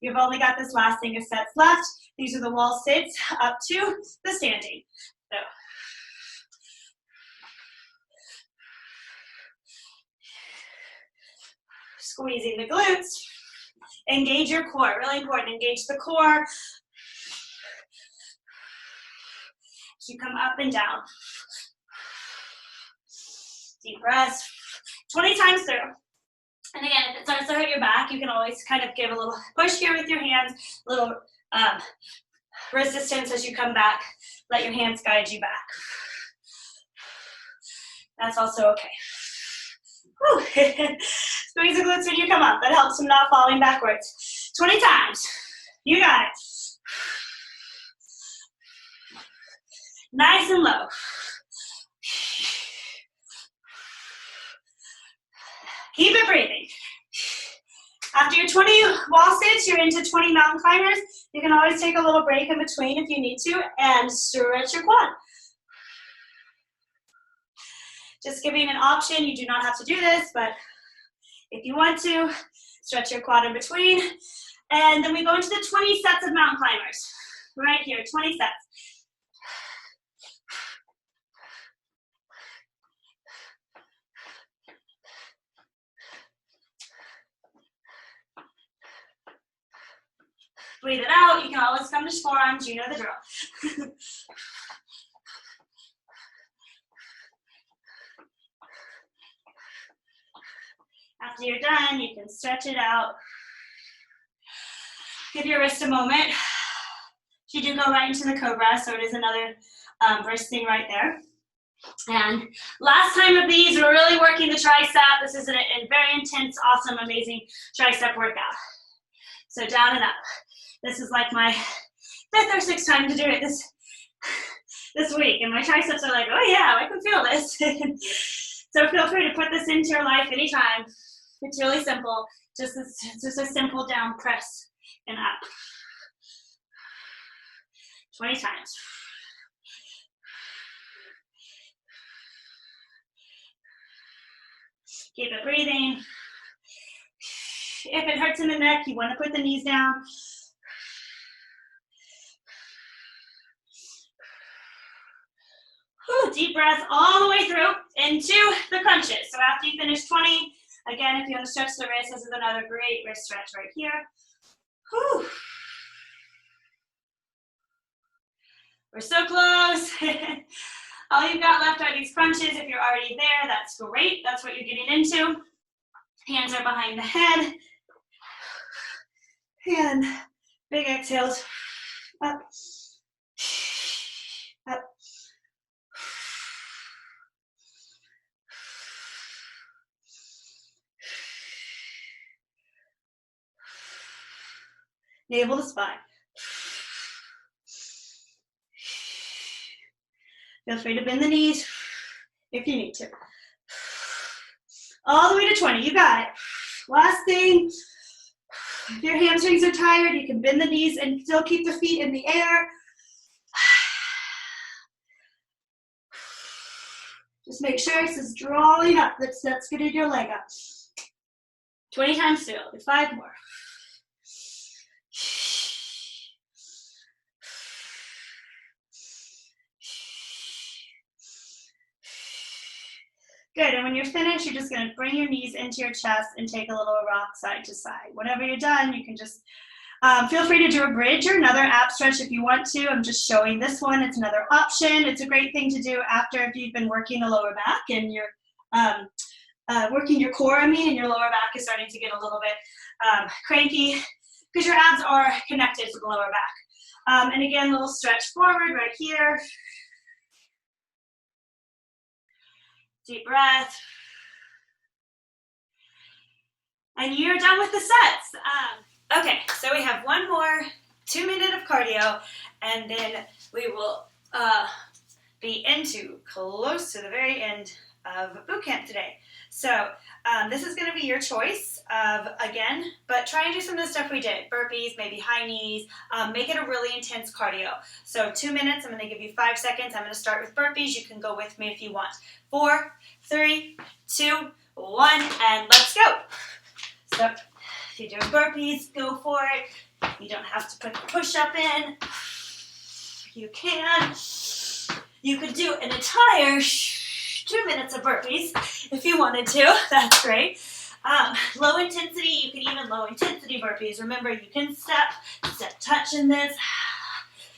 You've only got this last thing of sets left. These are the wall sits up to the standing. So. Squeezing the glutes. Engage your core, really important. Engage the core. As you come up and down. Deep breaths. 20 times through. And again, if it starts to hurt your back, you can always kind of give a little push here with your hands, a little resistance as you come back. Let your hands guide you back. That's also okay. Squeeze the glutes when you come up. That helps from not falling backwards. 20 times. You got it. Nice and low. Keep it breathing. After your 20 wall sits, you're into 20 mountain climbers. You can always take a little break in between if you need to and stretch your quad. Just giving an option. You do not have to do this, but if you want to, stretch your quad in between. And then we go into the 20 sets of mountain climbers. Right here, 20 sets. Breathe it out. You can always come to forearms. You know the drill. After you're done, you can stretch it out. Give your wrist a moment. You do go right into the cobra, so it is another wrist thing right there. And last time of these, we're really working the tricep. This is a very intense, awesome, amazing tricep workout. So down and up. This is like my 5th or 6th time to do it this week, and my triceps are like, oh yeah, I can feel this. So feel free to put this into your life anytime. It's really simple. It's just a simple down press and up. 20 times. Keep it breathing. If it hurts in the neck, you want to put the knees down. Deep breath all the way through into the crunches. So after you finish 20, again, if you want to stretch the wrist, this is another great wrist stretch right here. Whew. We're so close. All you've got left are these crunches. If you're already there, that's great. That's what you're getting into. Hands are behind the head. And big exhales. Up. Up. Navel to spine. Feel free to bend the knees if you need to. All the way to 20, you got it. Last thing, if your hamstrings are tired, you can bend the knees and still keep the feet in the air. Just make sure this is drawing up. That's getting your leg up. 20 times through, 5 more. Good, and when you're finished, you're just gonna bring your knees into your chest and take a little rock side to side. Whenever you're done, you can just feel free to do a bridge or another ab stretch if you want to. I'm just showing this one, it's another option. It's a great thing to do after if you've been working the lower back and you're working your core, and your lower back is starting to get a little bit cranky because your abs are connected to the lower back. And again, a little stretch forward right here. Deep breath. And you're done with the sets. Okay, so we have one more 2 minute of cardio, and then we will be into close to the very end of boot camp today. So this is going to be your choice of, again, but try and do some of the stuff we did. Burpees, maybe high knees. Make it a really intense cardio. So 2 minutes, I'm going to give you 5 seconds. I'm going to start with burpees. You can go with me if you want. 4, 3, 2, 1, and let's go. So if you're doing burpees, go for it. You don't have to put the push-up in. You can. You could do an entire 2 minutes of burpees if you wanted to. That's great. Low intensity, you can even low intensity burpees. Remember, you can step touch in this.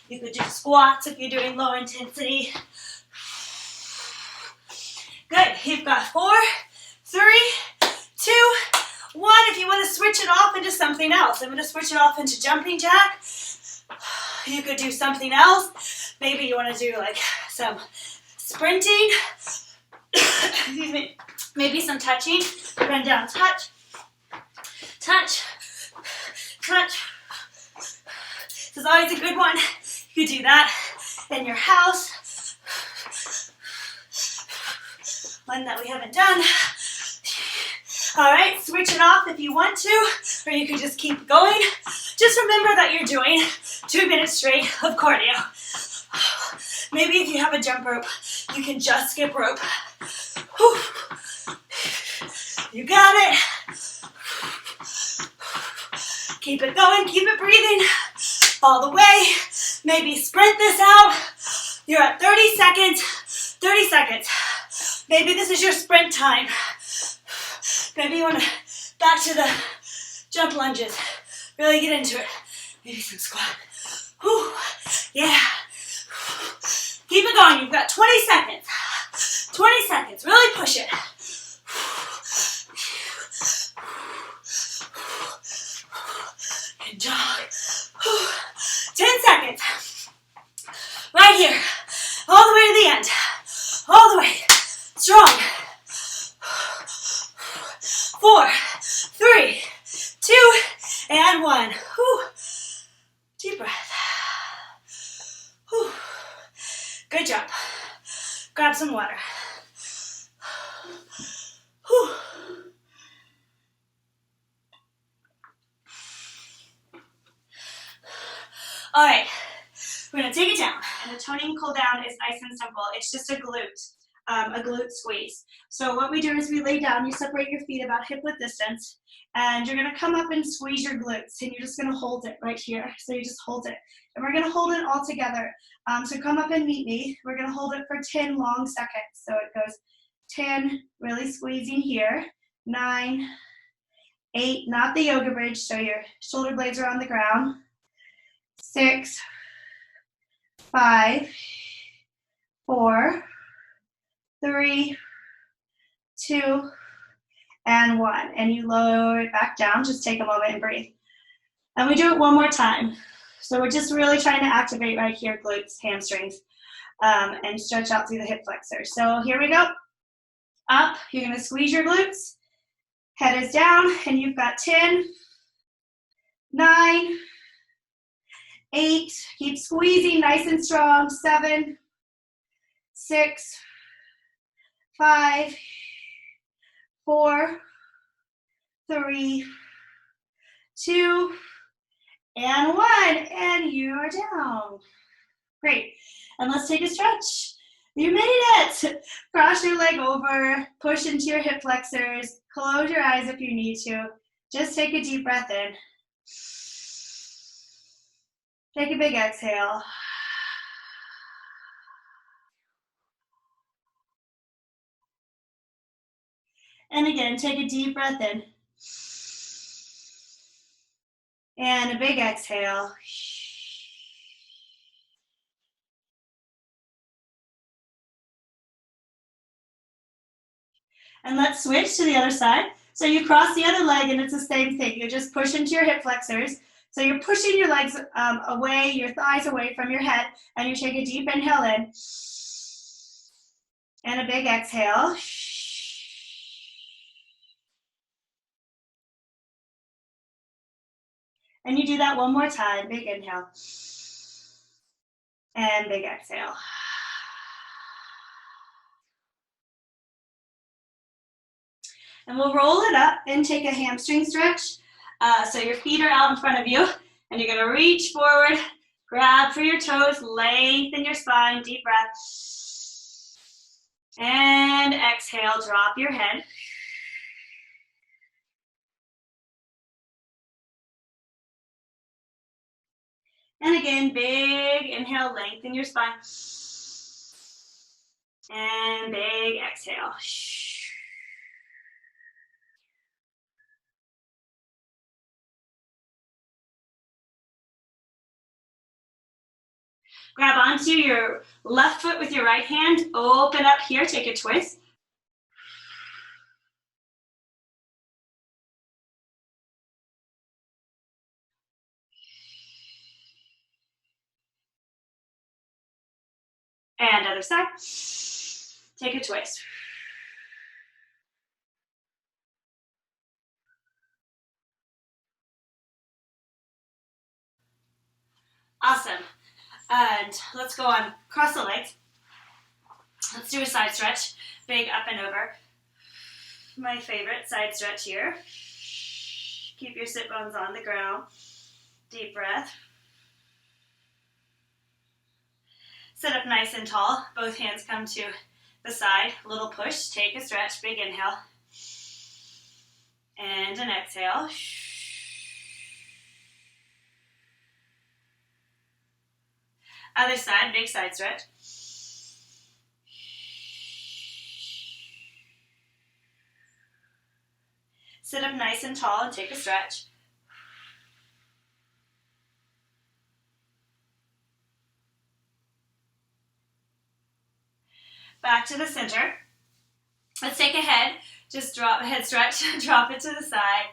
You could do squats if you're doing low intensity. Good. You've got 4, 3, 2, 1. If you want to switch it off into something else, I'm going to switch it off into jumping jack. You could do something else. Maybe you want to do like some sprinting. Excuse me. Maybe some touching. Run down, touch, touch, touch. This is always a good one. You could do that in your house. One that we haven't done. All right, switch it off if you want to, or you can just keep going. Just remember that you're doing 2 minutes straight of cardio. Maybe if you have a jump rope, you can just skip rope. Whew. You got it. Keep it going, keep it breathing all the way. Maybe sprint this out. You're at 30 seconds. 30 seconds. Maybe this is your sprint time. Maybe you want to back to the jump lunges. Really get into it. Maybe some squat. Whew. Yeah. Keep it going. You've got 20 seconds. 20 seconds. Really push it. And jog. 10 seconds. Right here. All the way to the end. All the way. Strong. 4, 3, 2, and 1. Whew. Deep breath. Whew. Good job. Grab some water. Whew. All right, we're gonna take it down. And the toning cool down is nice and simple. It's just a glute. a glute squeeze. So what we do is we lay down, you separate your feet about hip width distance, and you're gonna come up and squeeze your glutes, and you're just gonna hold it right here. So you just hold it. And we're gonna hold it all together. So come up and meet me. We're gonna hold it for 10 long seconds. So it goes 10, really squeezing here, 9, 8, not the yoga bridge, so your shoulder blades are on the ground, 6, 5, 4, 3, 2, and 1. And you lower it back down. Just take a moment and breathe. And we do it one more time. So we're just really trying to activate right here, glutes, hamstrings, and stretch out through the hip flexors. So here we go. Up, you're gonna squeeze your glutes. Head is down, and you've got 10, 9, 8, keep squeezing nice and strong, 7, 6, 5, 4, 3, 2, and 1, and you are down. Great, and let's take a stretch. You made it. Cross your leg over, push into your hip flexors, close your eyes if you need to. Just take a deep breath in. Take a big exhale. And again, take a deep breath in. And a big exhale. And let's switch to the other side. So you cross the other leg and it's the same thing. You just push into your hip flexors. So you're pushing your legs away, your thighs away from your head, and you take a deep inhale in. And a big exhale. And you do that one more time. Big inhale. And big exhale. And we'll roll it up and take a hamstring stretch. So your feet are out in front of you, and you're gonna reach forward, grab for your toes, lengthen your spine, deep breath. And exhale, drop your head. And again, big inhale, lengthen your spine. And big exhale. Grab onto your left foot with your right hand, open up here, take a twist. And other side, take a twist. Awesome. And let's go on, cross the legs. Let's do a side stretch, big up and over. My favorite side stretch here. Keep your sit bones on the ground. Deep breath. Sit up nice and tall. Both hands come to the side. Little push. Take a stretch. Big inhale. And an exhale. Other side. Big side stretch. Sit up nice and tall and take a stretch. Back to the center. Let's take a head. Just drop a head stretch. Drop it to the side.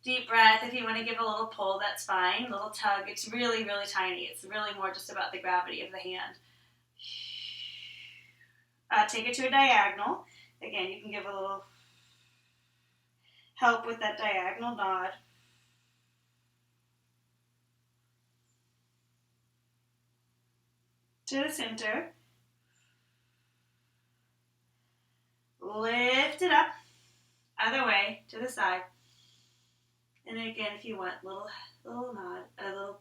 Deep breath. If you want to give a little pull, that's fine. Little tug. It's really, really tiny. It's really more just about the gravity of the hand. Take it to a diagonal. Again, you can give a little help with that diagonal nod. To the center. Lift it up. Other way, to the side. And again, if you want, little nod, a little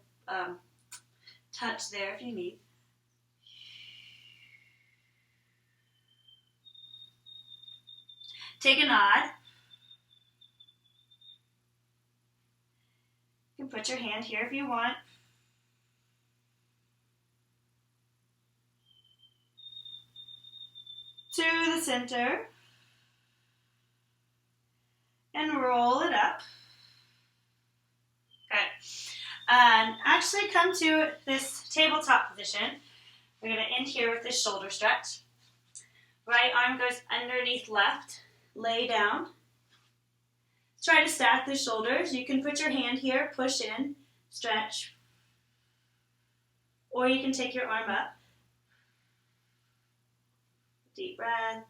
touch there if you need. Take a nod. You can put your hand here if you want. To the center. And roll it up. Good. And actually come to this tabletop position. We're going to end here with this shoulder stretch. Right arm goes underneath left. Lay down. Try to stack the shoulders. You can put your hand here, push in, stretch. Or you can take your arm up. Deep breath.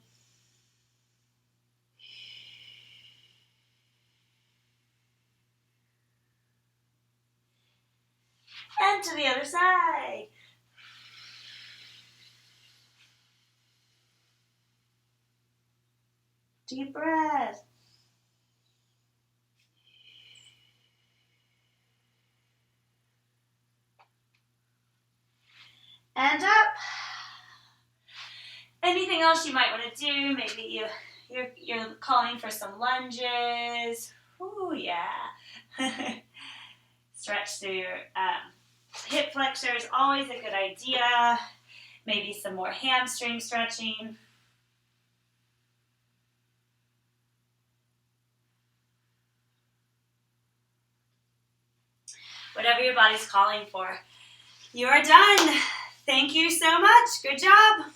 And to the other side. Deep breath. And up. Anything else you might want to do? Maybe you're calling for some lunges. Ooh, yeah. Stretch through your hip flexors, always a good idea. Maybe some more hamstring stretching. Whatever your body's calling for. You are done. Thank you so much. Good job.